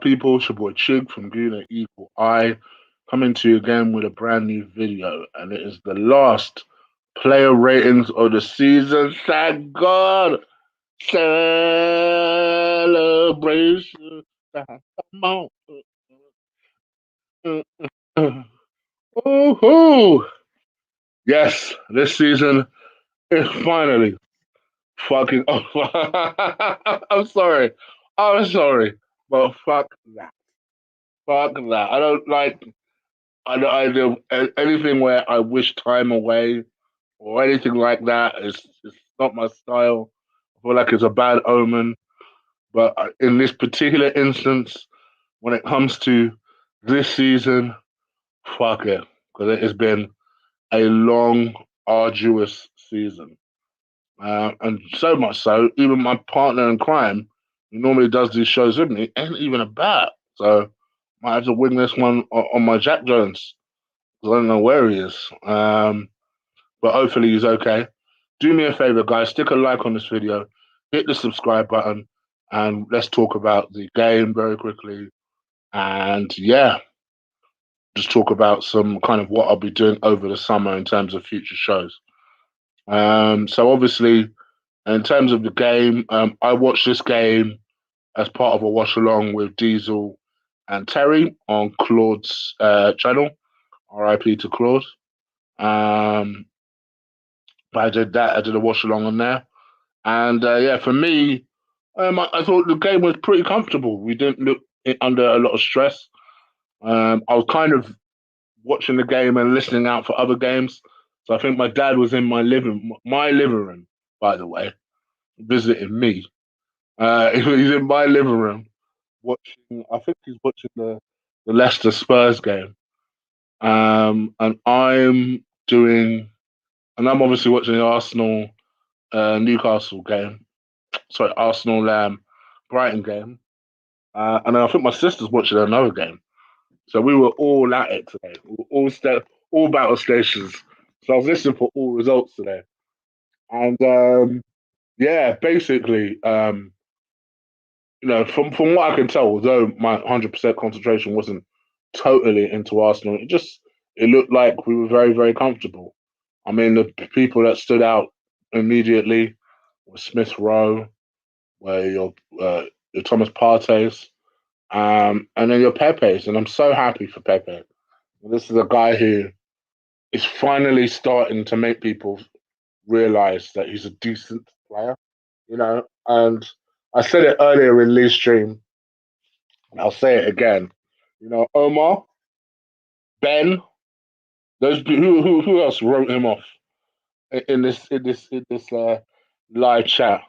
people? It's your boy Chig from Guna Equal I, coming to you again with a brand new video, and it is the last player ratings of the season. Thank God! Celebration! Come on! Woohoo! Yes, this season is finally fucking. I'm sorry. I'm sorry, but fuck that. Fuck that. I don't like. I do anything where I wish time away or anything like that. It's not my style. I feel like it's a bad omen. But in this particular instance, when it comes to this season, fuck it, because it has been a long, arduous season, and so much so, even my partner in crime, who normally does these shows with me, ain't even about. So might have to wing this one on my Jack Jones. I don't know where he is. But hopefully he's okay. Do me a favor, guys. Stick a like on this video. Hit the subscribe button. And let's talk about the game very quickly. And yeah, just talk about some kind of what I'll be doing over the summer in terms of future shows. So obviously, in terms of the game, I watched this game as part of a watch along with Diesel and Terry on Claude's channel. RIP to Claude. Um, But I did that. I did a wash along on there, and yeah, for me, I thought the game was pretty comfortable. We didn't look under a lot of stress. I was kind of watching the game and listening out for other games. So I think my dad was in my living room, by the way, visiting me. He's in my living room watching. I think he's watching the Leicester Spurs game, and doing, and I'm obviously watching the Arsenal Newcastle game. Sorry, Arsenal Brighton game. And I think my sister's watching another game. So we were all at it today. We were all battle stations. So I was listening for all results today. And yeah, basically, from what I can tell, although my 100% concentration wasn't totally into Arsenal, it looked like we were very, very comfortable. I mean, the people that stood out immediately were Smith Rowe, where your Thomas Partey's, and then your Pepe's, and I'm so happy for Pepe. This is a guy who is finally starting to make people realize that he's a decent player, And I said it earlier in Lee's stream, and I'll say it again. Omar, Ben, who else wrote him off in this live chat?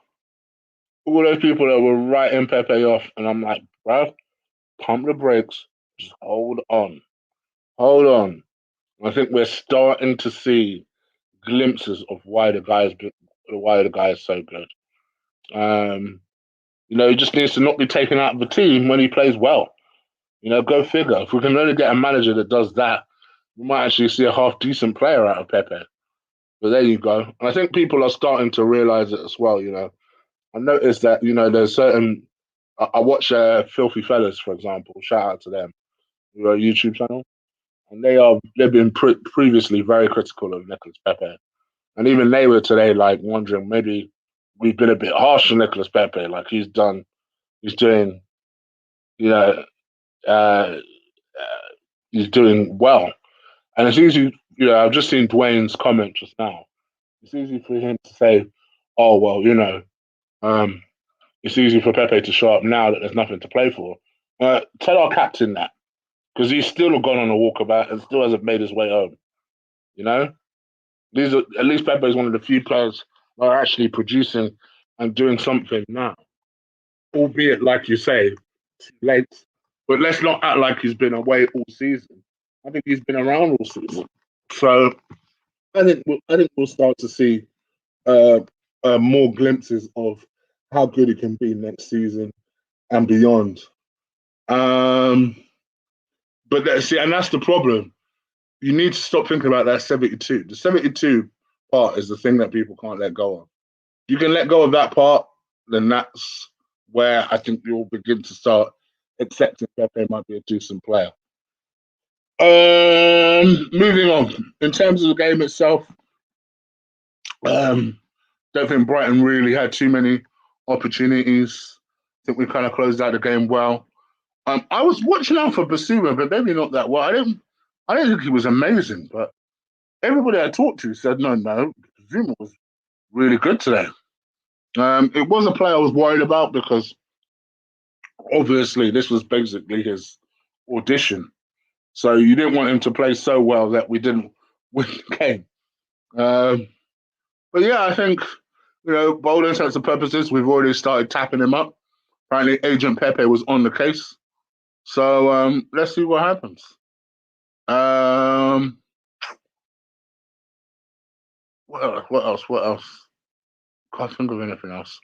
All those people that were writing Pepe off, and I'm like, bro, pump the brakes, just hold on, hold on. I think we're starting to see glimpses of why the guy is so good. He just needs to not be taken out of the team when he plays well. Go figure. If we can only get a manager that does that, we might actually see a half decent player out of Pepe. But there you go. And I think people are starting to realize it as well. I noticed that there's certain. I watch Filthy Fellas, for example. Shout out to them. A YouTube channel, and they've been previously very critical of Nicolas Pepe, and even they were today like wondering maybe we've been a bit harsh on Nicolas Pepe. Like he's doing, you know, uh, uh, he's doing well, and it's easy. I've just seen Dwayne's comment just now. It's easy for him to say, "Oh well, um, it's easy for Pepe to show up now that there's nothing to play for." Tell our captain that, because he's still gone on a walkabout and still hasn't made his way home. You know, at least Pepe is one of the few players that are actually producing and doing something now, albeit like you say, too late. But let's not act like he's been away all season. I think he's been around all season. So I think we'll start to see uh, more glimpses of how good he can be next season and beyond. Um, but and that's the problem. You need to stop thinking about that 72. The 72 part is the thing that people can't let go of. You can let go of that part, then that's where I think you'll begin to start accepting Pepe might be a decent player. Moving on. In terms of the game itself, um, don't think Brighton really had too many opportunities. I think we kind of closed out the game well. I was watching out for Basuma, but maybe not that well. I didn't think he was amazing, but everybody I talked to said no. Basuma was really good today. It was a play I was worried about because obviously this was basically his audition. So you didn't want him to play so well that we didn't win the game. Um, but yeah, I think, by all intents and purposes, we've already started tapping him up. Apparently, Agent Pepe was on the case. So let's see what happens. What else? What else? Can't think of anything else.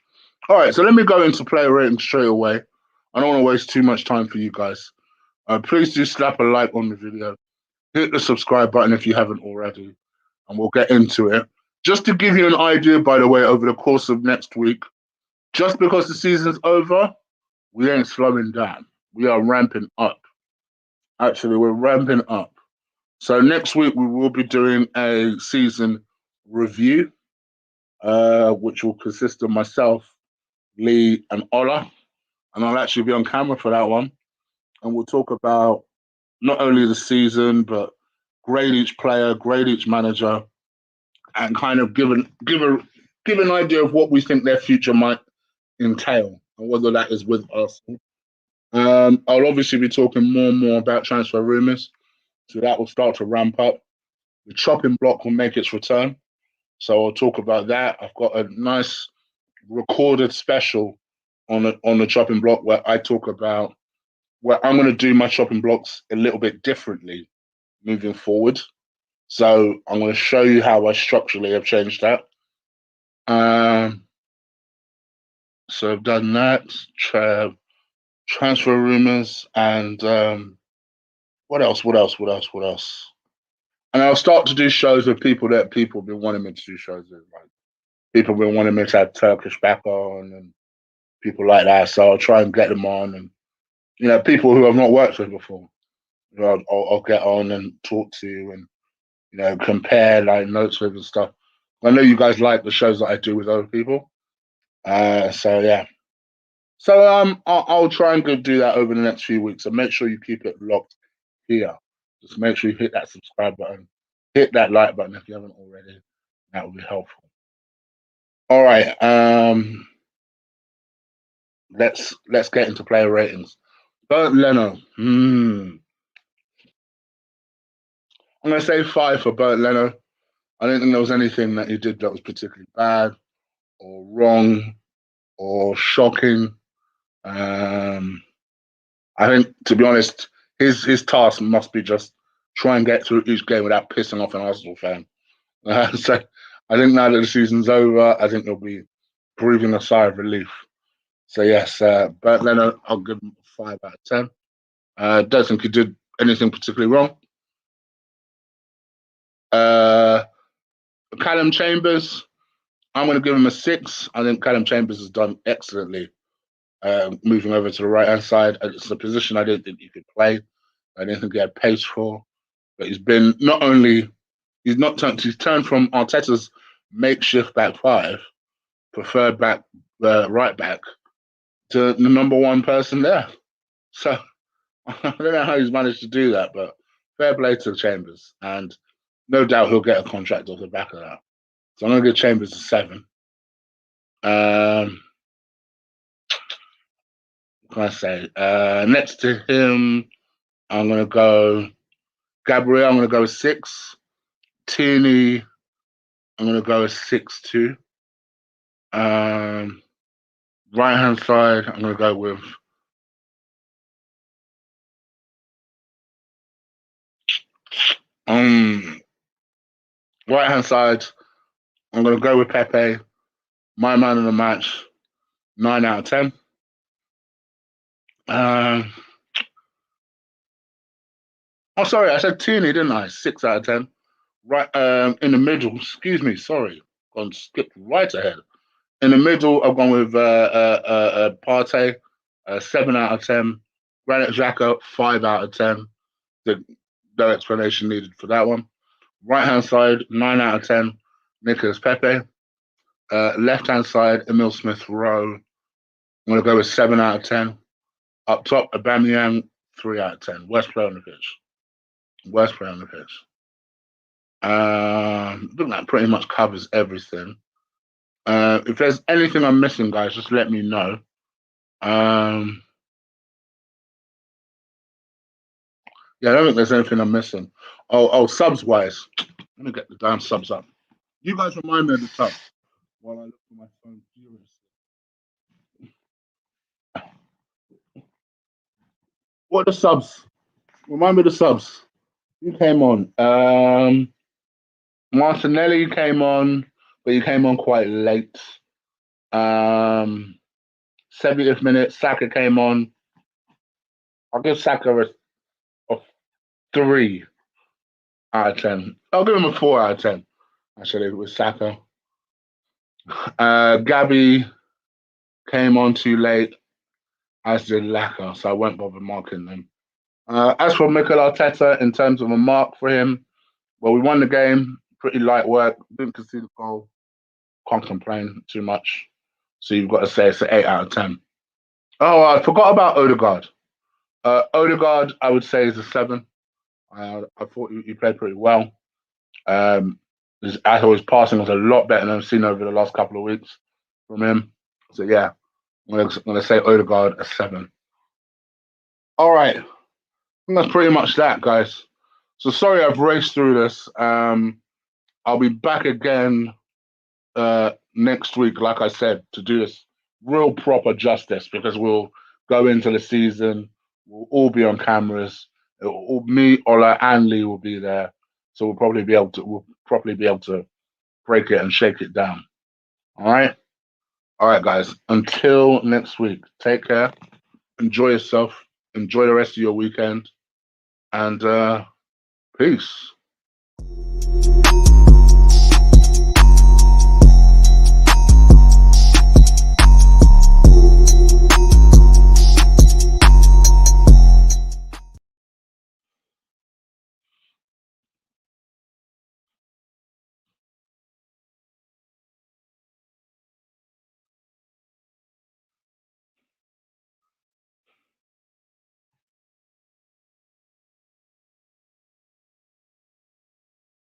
All right, so let me go into player rating straight away. I don't want to waste too much time for you guys. Please do slap a like on the video. Hit the subscribe button if you haven't already, and we'll get into it. Just to give you an idea, by the way, over the course of next week, just because the season's over, we ain't slowing down. We are ramping up. Actually, we're ramping up. So next week we will be doing a season review, which will consist of myself, Lee, and Ola, and I'll actually be on camera for that one. And we'll talk about not only the season, but grade each player, grade each manager, and kind of give an idea of what we think their future might entail, and whether that is with us. I'll obviously be talking more and more about transfer rumours, so that will start to ramp up. The chopping block will make its return, so I'll talk about that. I've got a nice recorded special on the chopping block where I talk about where I'm going to do my chopping blocks a little bit differently moving forward. So I'm going to show you how I structurally have changed that. So I've done that. Transfer rumors and what else? And I'll start to do shows with people that people have been wanting me to do shows with. Like people have been wanting me to have Turkish back on and people like that. So I'll try and get them on, and people who I've not worked with before. I'll get on and talk to and compare like notes with and stuff. I know you guys like the shows that I do with other people. So yeah. So I'll try and go do that over the next few weeks. So make sure you keep it locked here. Just make sure you hit that subscribe button, hit that like button if you haven't already. That would be helpful. All right. Let's get into player ratings. Bernd Leno. I'm gonna say 5 for Bernd Leno. I didn't think there was anything that he did that was particularly bad or wrong or shocking. I think, to be honest, his task must be just try and get through each game without pissing off an Arsenal fan. So I think now that the season's over, I think they'll be breathing a sigh of relief. So yes, Bernd Leno, I'll give him a 5 out of 10. Don't think he did anything particularly wrong. Callum Chambers, I'm going to give him a 6. I think Callum Chambers has done excellently. Moving over to the right hand side, it's a position I didn't think he could play. I didn't think he had pace for, but he's been he's turned from Arteta's makeshift back five, preferred back right back, to the number one person there. So I don't know how he's managed to do that, but fair play to Chambers, and no doubt he'll get a contract off the back of that. So I'm going to give Chambers a 7. What can I say? Next to him, I'm going to go Gabriel. I'm going to go 6. Tierney, I'm going to go 6 too. Right hand side, I'm going to go with right hand side. I'm going to go with Pepe. My man of the match, 9 out of 10. Sorry, I said Tierney, didn't I? 6 out of 10. Right, in the middle. Excuse me, sorry, gone skipped right ahead. In the middle, I've gone with Partey, 7 out of 10. Granit Xhaka, 5 out of 10. No explanation needed for that one. Right hand side, 9 out of 10. Nicolas Pepe. Left hand side, Emil Smith Rowe. I'm going to go with 7 out of 10. Up top, Aubameyang, 3 out of 10. Worst player on the pitch. Worst player on the pitch. I think that pretty much covers everything. If there's anything I'm missing, guys, just let me know. Yeah, I don't think there's anything I'm missing. Oh, subs wise. Let me get the damn subs up. You guys remind me of the subs while I look for my phone furiously. What are the subs? Remind me of the subs. Who came on? Martinelli came on, but he came on quite late. 70th minute, Saka came on. I'll give Saka a 3 out of 10. I'll give him a 4 out of 10, actually, with Saka. Gabby came on too late, as did Laka, so I won't bother marking them. As for Mikel Arteta, in terms of a mark for him, well, we won the game, pretty light work, didn't concede a goal, can't complain too much. So you've got to say it's an 8 out of 10. Oh, I forgot about Odegaard. Odegaard, I would say, is a 7. I thought he played pretty well. His passing was a lot better than I've seen over the last couple of weeks from him. So yeah, I'm gonna say Odegaard a 7. All right, I think that's pretty much that, guys. So sorry I've raced through this. I'll be back again next week, like I said, to do this real proper justice because we'll go into the season. We'll all be on cameras. Me, Ola, and Lee will be there, so we'll probably be able to break it and shake it down. All right, guys. Until next week, take care. Enjoy yourself. Enjoy the rest of your weekend, and peace.